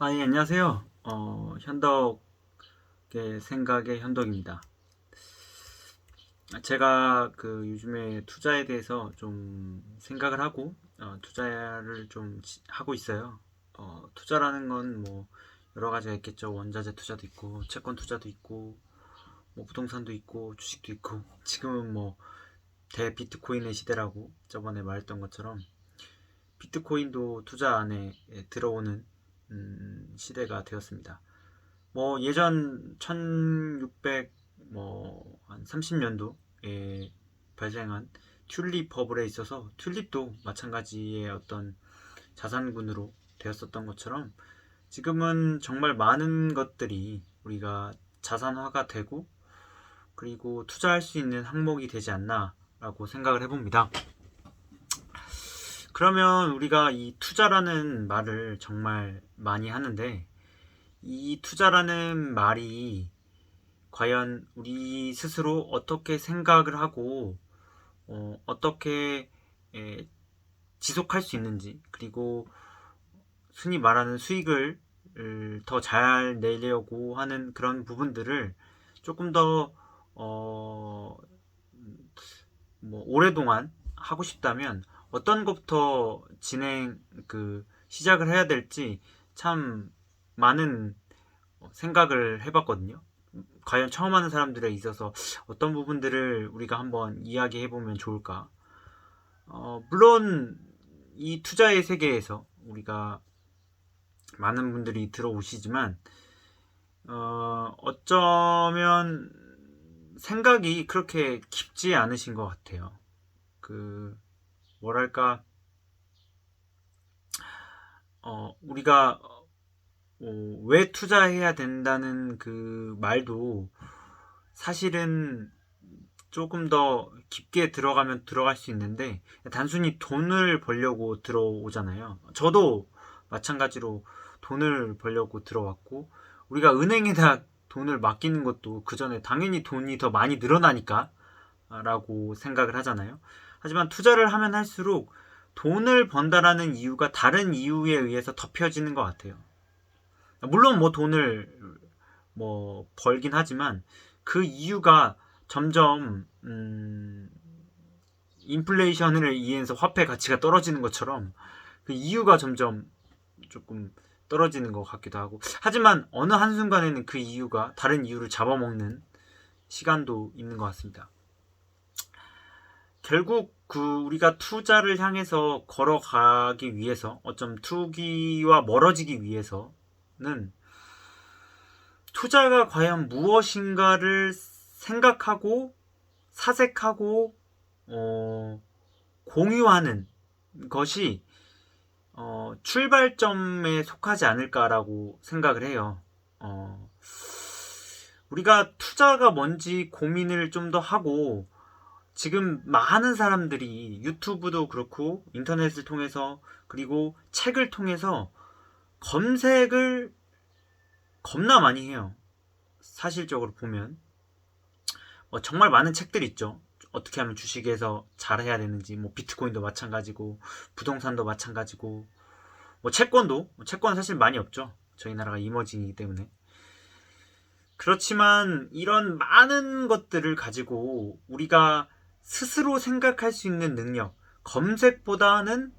예, 안녕하세요. 현덕의 생각의 현덕입니다. 제가 요즘에 투자에 대해서 좀 생각을 하고, 투자를 좀 하고 있어요. 투자라는 건 뭐, 여러 가지가 있겠죠. 원자재 투자도 있고, 채권 투자도 있고, 뭐, 부동산도 있고, 주식도 있고, 지금은 뭐, 대비트코인의 시대라고 저번에 말했던 것처럼, 비트코인도 투자 안에 들어오는 시대가 되었습니다. 뭐 예전 1600 뭐 한 30년도에 발생한 튤립 버블에 있어서 튤립도 마찬가지의 어떤 자산군으로 되었었던 것처럼 지금은 정말 많은 것들이 우리가 자산화가 되고 그리고 투자할 수 있는 항목이 되지 않나라고 생각을 해봅니다. 그러면 우리가 이 투자라는 말을 정말 많이 하는데 이 투자라는 말이 과연 우리 스스로 어떻게 생각을 하고 떻게 지속할 수 있는지 그리고 흔히 말하는 수익을 더 잘 내려고 하는 그런 부분들을 조금 더 어, 오랫동안 하고 싶다면 어떤 것부터 시작을 해야 될지 참 많은 생각을 해봤거든요. 과연 처음 하는 사람들에 있어서 어떤 부분들을 우리가 한번 이야기해 보면 좋을까? 물론 이 투자의 세계에서 우리가 많은 분들이 들어오시지만 어쩌면 생각이 그렇게 깊지 않으신 것 같아요. 그 뭐랄까 우리가 왜 투자해야 된다는 그 말도 사실은 조금 더 깊게 들어가면 들어갈 수 있는데 단순히 돈을 벌려고 들어오잖아요. 저도 마찬가지로 돈을 벌려고 들어왔고 우리가 은행에다 돈을 맡기는 것도 그 전에 당연히 돈이 더 많이 늘어나니까 라고 생각을 하잖아요. 하지만 투자를 하면 할수록 돈을 번다라는 이유가 다른 이유에 의해서 덮여지는 것 같아요. 물론 뭐 돈을 뭐 벌긴 하지만 그 이유가 점점 인플레이션을 이해해서 화폐 가치가 떨어지는 것처럼 그 이유가 점점 조금 떨어지는 것 같기도 하고 하지만 어느 한순간에는 그 이유가 다른 이유를 잡아먹는 시간도 있는 것 같습니다. 결국 우리가 투자를 향해서 걸어가기 위해서 어쩜 투기와 멀어지기 위해서는 투자가 과연 무엇인가를 생각하고 사색하고 공유하는 것이 출발점에 속하지 않을까라고 생각을 해요. 우리가 투자가 뭔지 고민을 좀 더 하고 지금 많은 사람들이 유튜브도 그렇고 인터넷을 통해서 그리고 책을 통해서 검색을 겁나 많이 해요. 사실적으로 보면 정말 많은 책들이 있죠. 어떻게 하면 주식에서 잘해야 되는지, 뭐 비트코인도 마찬가지고, 부동산도 마찬가지고, 뭐 채권은 사실 많이 없죠. 저희 나라가 이머징이기 때문에. 그렇지만 이런 많은 것들을 가지고 우리가 스스로 생각할 수 있는 능력, 검색보다는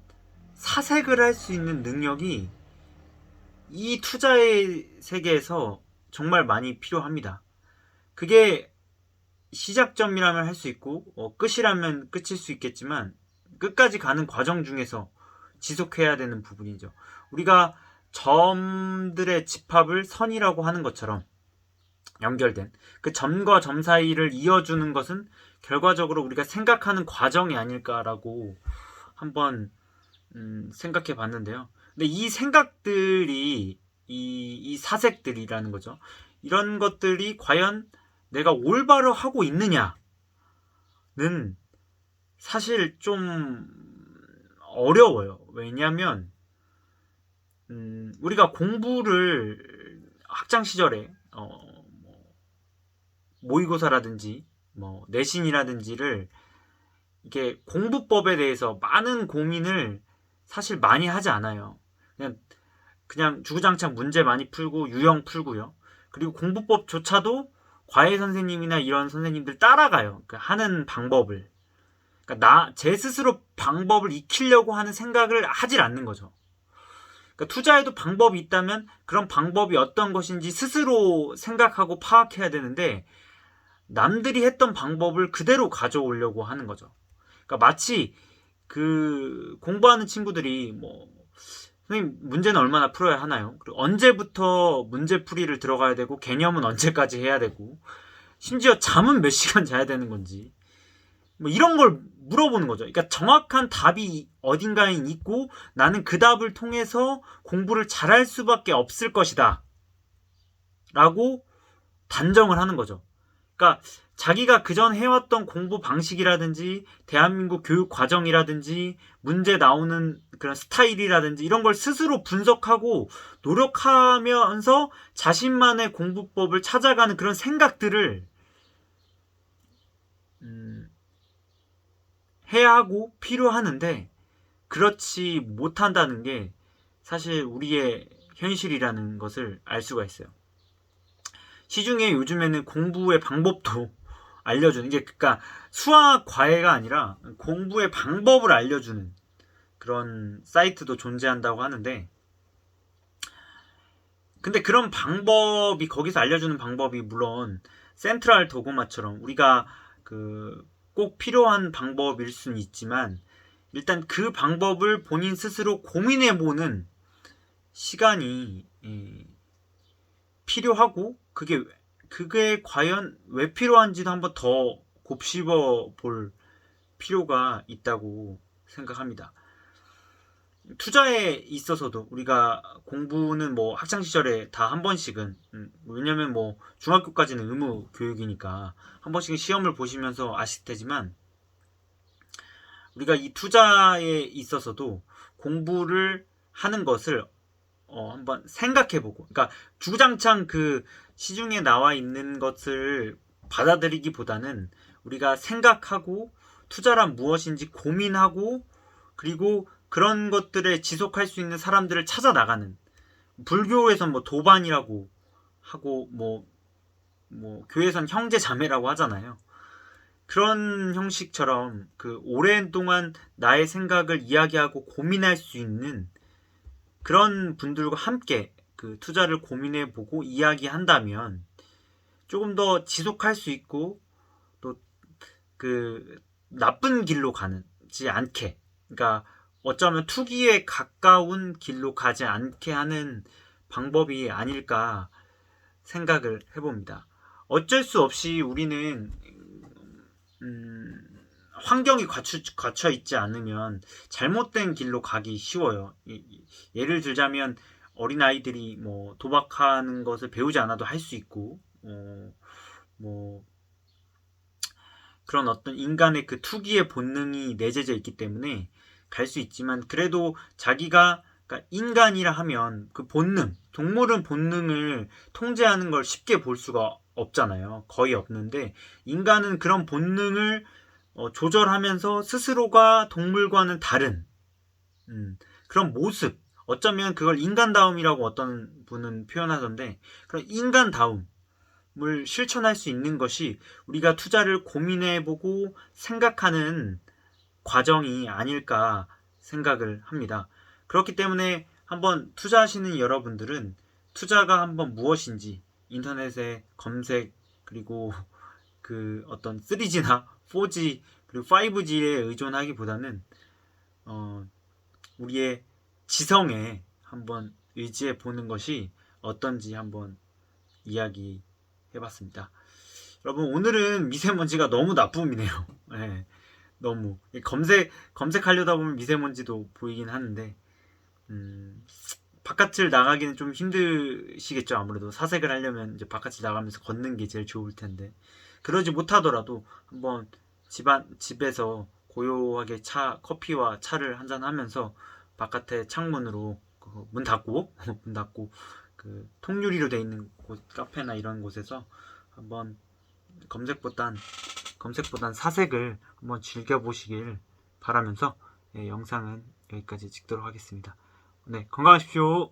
사색을 할 수 있는 능력이 이 투자의 세계에서 정말 많이 필요합니다. 그게 시작점이라면 할 수 있고 끝이라면 끝일 수 있겠지만 끝까지 가는 과정 중에서 지속해야 되는 부분이죠. 우리가 점들의 집합을 선이라고 하는 것처럼 연결된 그 점과 점 사이를 이어주는 것은 결과적으로 우리가 생각하는 과정이 아닐까라고 한번 생각해 봤는데요. 근데 이 생각들이 이 사색들이라는 거죠. 이런 것들이 과연 내가 올바로 하고 있느냐는 사실 좀 어려워요. 왜냐하면 우리가 공부를 학창 시절에 모의고사라든지 뭐 내신이라든지를 이게 공부법에 대해서 많은 고민을 사실 많이 하지 않아요. 그냥 그냥 주구장창 문제 많이 풀고 유형 풀고요. 그리고 공부법조차도 과외 선생님이나 이런 선생님들 따라가요. 그러니까 하는 방법을. 그러니까 제 스스로 방법을 익히려고 하는 생각을 하질 않는 거죠. 그러니까 투자에도 방법이 있다면 그런 방법이 어떤 것인지 스스로 생각하고 파악해야 되는데 남들이 했던 방법을 그대로 가져오려고 하는 거죠. 그러니까 마치 그 공부하는 친구들이 뭐 선생님 문제는 얼마나 풀어야 하나요? 그리고 언제부터 문제풀이를 들어가야 되고 개념은 언제까지 해야 되고 심지어 잠은 몇 시간 자야 되는 건지 뭐 이런 걸 물어보는 거죠. 그러니까 정확한 답이 어딘가에 있고 나는 그 답을 통해서 공부를 잘할 수밖에 없을 것이다 라고 단정을 하는 거죠. 그러니까 자기가 그전 해왔던 공부 방식이라든지 대한민국 교육 과정이라든지 문제 나오는 그런 스타일이라든지 이런 걸 스스로 분석하고 노력하면서 자신만의 공부법을 찾아가는 그런 생각들을 해야 하고 필요하는데 그렇지 못한다는 게 사실 우리의 현실이라는 것을 알 수가 있어요. 시중에 요즘에는 공부의 방법도 알려주는 게 그러니까 수학 과외가 아니라 공부의 방법을 알려주는 그런 사이트도 존재한다고 하는데 근데 그런 방법이 거기서 알려주는 방법이 물론 센트럴 도그마처럼 우리가 그 꼭 필요한 방법일 수는 있지만 일단 그 방법을 본인 스스로 고민해보는 시간이 필요하고 그게 과연 왜 필요한지도 한번 더 곱씹어 볼 필요가 있다고 생각합니다. 투자에 있어서도 우리가 공부는 뭐 학창 시절에 다 한 번씩은 왜냐면 뭐 중학교까지는 의무 교육이니까 한 번씩은 시험을 보시면서 아실 테지만 우리가 이 투자에 있어서도 공부를 하는 것을 한번 생각해보고 그러니까 주구장창 그 시중에 나와 있는 것을 받아들이기보다는 우리가 생각하고 투자란 무엇인지 고민하고 그리고 그런 것들에 지속할 수 있는 사람들을 찾아 나가는 불교에선 뭐 도반이라고 하고 뭐 교회에선 형제 자매라고 하잖아요. 그런 형식처럼 그 오랜 동안 나의 생각을 이야기하고 고민할 수 있는 그런 분들과 함께 그 투자를 고민해보고 이야기한다면 조금 더 지속할 수 있고 또 그 나쁜 길로 가지 않게 그러니까 어쩌면 투기에 가까운 길로 가지 않게 하는 방법이 아닐까 생각을 해봅니다. 어쩔 수 없이 우리는 환경이 갖춰 있지 않으면 잘못된 길로 가기 쉬워요. 예를 들자면 어린아이들이 뭐 도박하는 것을 배우지 않아도 할 수 있고 뭐 그런 어떤 인간의 그 투기의 본능이 내재져 있기 때문에 갈 수 있지만 그래도 자기가 그러니까 인간이라 하면 그 본능, 동물은 본능을 통제하는 걸 쉽게 볼 수가 없잖아요. 거의 없는데 인간은 그런 본능을 조절하면서 스스로가 동물과는 다른 그런 모습 어쩌면 그걸 인간다움이라고 어떤 분은 표현하던데 그런 인간다움을 실천할 수 있는 것이 우리가 투자를 고민해보고 생각하는 과정이 아닐까 생각을 합니다. 그렇기 때문에 한번 투자하시는 여러분들은 투자가 한번 무엇인지 인터넷에 검색 그리고 그 어떤 3G나 4G 그리고 5G에 의존하기보다는 우리의 지성에 한번 의지해 보는 것이 어떤지 한번 이야기해 봤습니다. 여러분 오늘은 미세먼지가 너무 나쁨이네요. 네, 너무 검색하려다 보면 미세먼지도 보이긴 하는데 바깥을 나가기는 좀 힘드시겠죠. 아무래도 사색을 하려면 이제 바깥을 나가면서 걷는 게 제일 좋을 텐데 그러지 못하더라도 한번 집에서 고요하게 커피와 차를 한잔 하면서 바깥에 창문으로 문 닫고 문 닫고 그 통유리로 되어 있는 카페나 이런 곳에서 한번 검색보단 사색을 한번 즐겨보시길 바라면서 영상은 여기까지 찍도록 하겠습니다. 네, 건강하십시오.